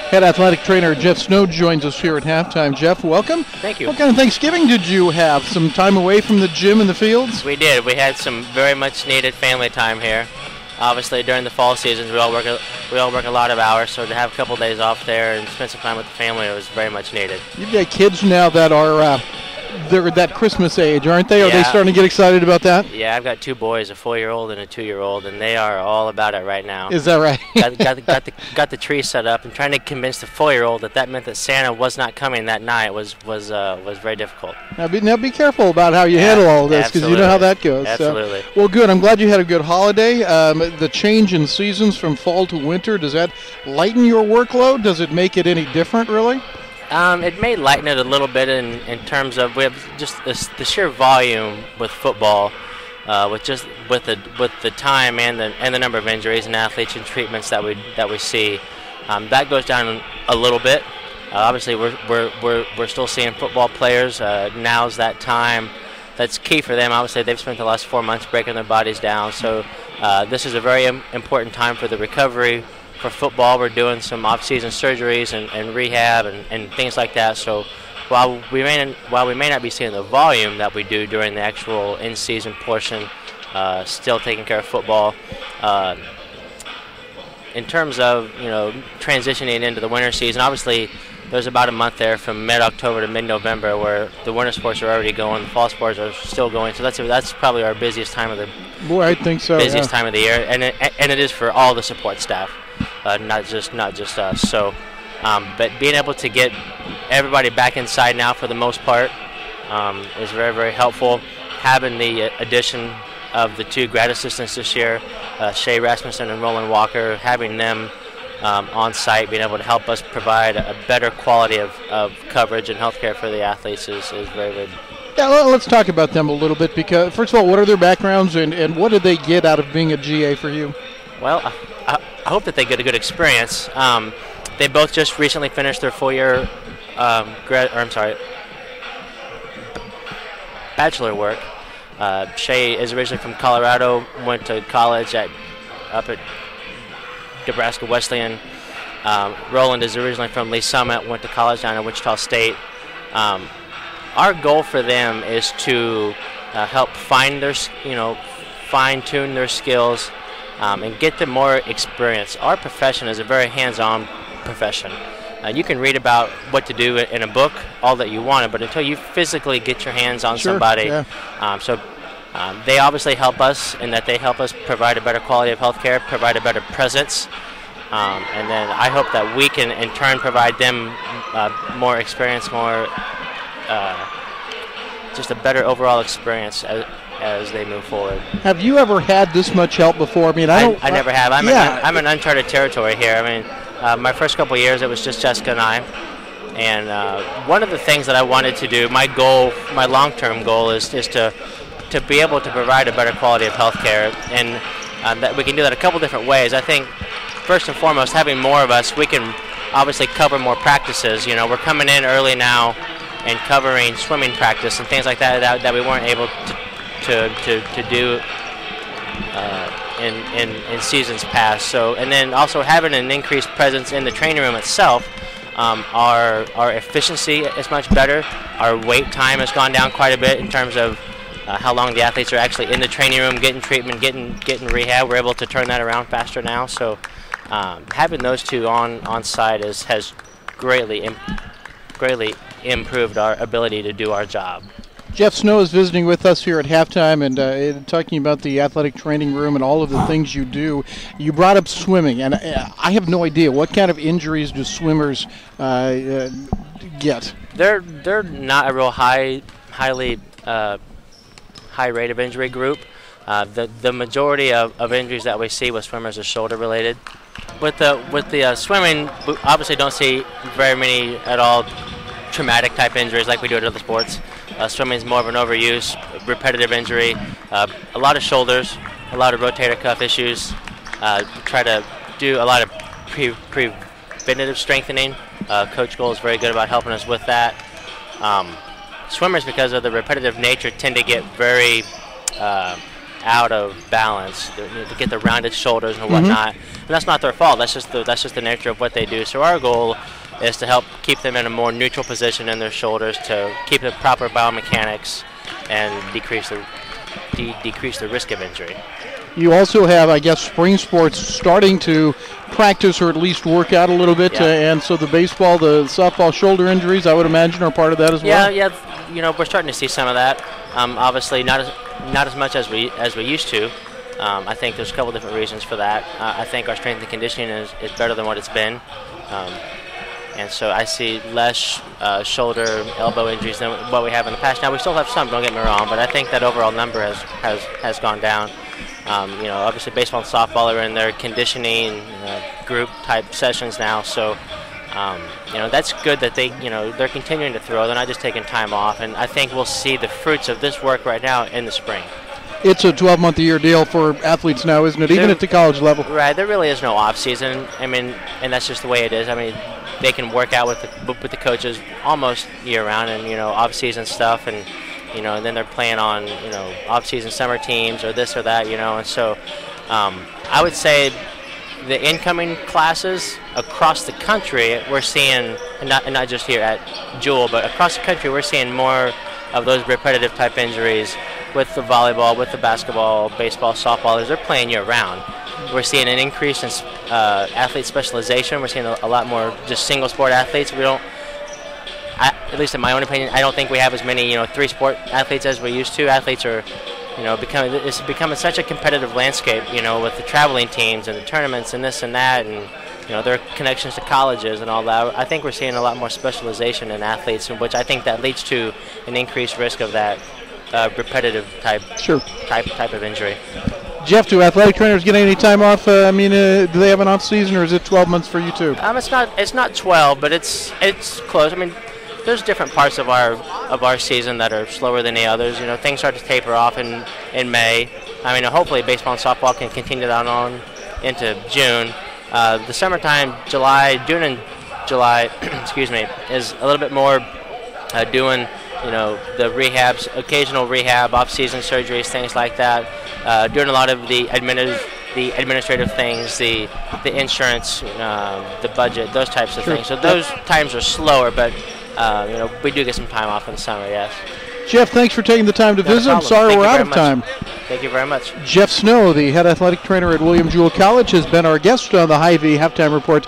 Head athletic trainer Jess Snow joins us here at halftime. Jeff, welcome. Thank you. What kind of Thanksgiving did you have? Some time away from the gym and the fields? We did. We had some very much needed family time here. Obviously, during the fall seasons, we all work a lot of hours, so to have a couple days off there and spend some time with the family, it was very much needed. You've got kids now that are they're that Christmas age, aren't they? Are they starting to get excited about that? Yeah, I've got 2 boys, a 4-year-old and a 2-year-old, and they are all about it right now. Is that right? got the tree set up, and trying to convince the 4-year-old that meant that Santa was not coming that night was very difficult. Now be careful about how you handle all this, because you know how that goes. Absolutely. Well, good. I'm glad you had a good holiday. The change in seasons from fall to winter, does that lighten your workload? Does it make it any different, really? It may lighten it a little bit in terms of we have just the sheer volume with football, with the time and the number of injuries and athletes and treatments that we see. That goes down a little bit. Obviously, we're still seeing football players. Now's that time that's key for them. Obviously, they've spent the last 4 months breaking their bodies down. So this is a very important time for the recovery. For football, we're doing some off-season surgeries and rehab and things like that. So while we may not be seeing the volume that we do during the actual in-season portion, still taking care of football. In terms of transitioning into the winter season, obviously there's about a month there from mid-October to mid-November where the winter sports are already going, the fall sports are still going. So that's probably our busiest time of the I think so. Busiest time of the year, and it is for all the support staff. Not just us. So, but being able to get everybody back inside now for the most part is very, very helpful. Having the addition of the 2 grad assistants this year, Shay Rasmussen and Roland Walker, having them on site, being able to help us provide a better quality of coverage and healthcare for the athletes is very good. Yeah, let's talk about them a little bit, because first of all, what are their backgrounds and what did they get out of being a GA for you? Well, I hope that they get a good experience. They both just recently finished their 4-year bachelor work. Shay is originally from Colorado, went to college up at Nebraska Wesleyan. Roland is originally from Lee Summit, went to college down at Wichita State. Our goal for them is to help fine-tune their skills. And get them more experience. Our profession is a very hands-on profession. You can read about what to do in a book all that you want, but until you physically get your hands on somebody, they obviously help us in that they help us provide a better quality of health care, provide a better presence, and then I hope that we can in turn provide them more experience, just a better overall experience as they move forward. Have you ever had this much help before? I mean, I never have. I'm in uncharted territory here. I mean, my first couple of years, it was just Jessica and I. And one of the things that I wanted to do, my long-term goal is to be able to provide a better quality of health care. And that we can do that a couple different ways. I think, first and foremost, having more of us, we can obviously cover more practices. We're coming in early now and covering swimming practice and things like that we weren't able to do in seasons past. So, and then also having an increased presence in the training room itself, our efficiency is much better. Our wait time has gone down quite a bit in terms of how long the athletes are actually in the training room, getting treatment, getting rehab. We're able to turn that around faster now. So, having those 2 on site has greatly improved our ability to do our job. Jeff Snow is visiting with us here at halftime and talking about the athletic training room and all of the things you do. You brought up swimming, and I have no idea what kind of injuries do swimmers get. They're not a real high rate of injury group. The majority of injuries that we see with swimmers are shoulder related. With the swimming, we obviously don't see very many at all traumatic type injuries like we do at other sports. Swimming is more of an overuse, repetitive injury, a lot of shoulders, a lot of rotator cuff issues. Try to do a lot of preventative strengthening. Coach Gold is very good about helping us with that. Swimmers, because of the repetitive nature, tend to get very out of balance, to get the rounded shoulders and whatnot. And that's not their fault. That's just the nature of what they do. So our goal is to help keep them in a more neutral position in their shoulders, to keep the proper biomechanics and decrease the risk of injury. You also have, I guess, spring sports starting to practice or at least work out a little bit, and so the baseball, the softball shoulder injuries, I would imagine, are part of that as well. Yeah. We're starting to see some of that. Obviously, not as much as we used to. I think there's a couple different reasons for that. I think our strength and conditioning is better than what it's been. And so I see less shoulder, elbow injuries than what we have in the past. Now, we still have some, don't get me wrong, but I think that overall number has gone down. Obviously baseball and softball are in their conditioning group type sessions now, so that's good that they're continuing to throw. They're not just taking time off, and I think we'll see the fruits of this work right now in the spring. It's a 12-month-a-year deal for athletes now, isn't it? Even at the college level. Right. There really is no off season. I mean, and that's just the way it is. I mean, they can work out with the coaches almost year round, and off season stuff, and and then they're playing on off season summer teams or this or that, and so I would say the incoming classes across the country, we're seeing, and not just here at Jewel, but across the country, we're seeing more of those repetitive type injuries with the volleyball, with the basketball, baseball, softball, as they're playing year round. We're seeing an increase in athlete specialization. We're seeing a lot more just single sport athletes. We don't, at least in my own opinion, I don't think we have as many 3-sport athletes as we used to. Athletes are it's becoming such a competitive landscape, with the traveling teams and the tournaments and this and that, and their connections to colleges and all that. I think we're seeing a lot more specialization in athletes, in which I think that leads to an increased risk of that repetitive type of injury. Jeff, do athletic trainers get any time off? Do they have an off season, or is it 12 months for you too? It's not 12, but it's close. I mean, there's different parts of our season that are slower than the others. Things start to taper off in May. I mean, hopefully baseball and softball can continue that on into June. The summertime, June and July, excuse me, is a little bit more doing the rehabs, occasional rehab, off-season surgeries, things like that. Doing a lot of the administrative things, the insurance, the budget, those types of things. So those times are slower, but we do get some time off in the summer, yes. Jeff, thanks for taking the time to visit. I'm sorry we're out of time. Thank you very much. Jeff Snow, the head athletic trainer at William Jewell College, has been our guest on the Hyvee Halftime Report.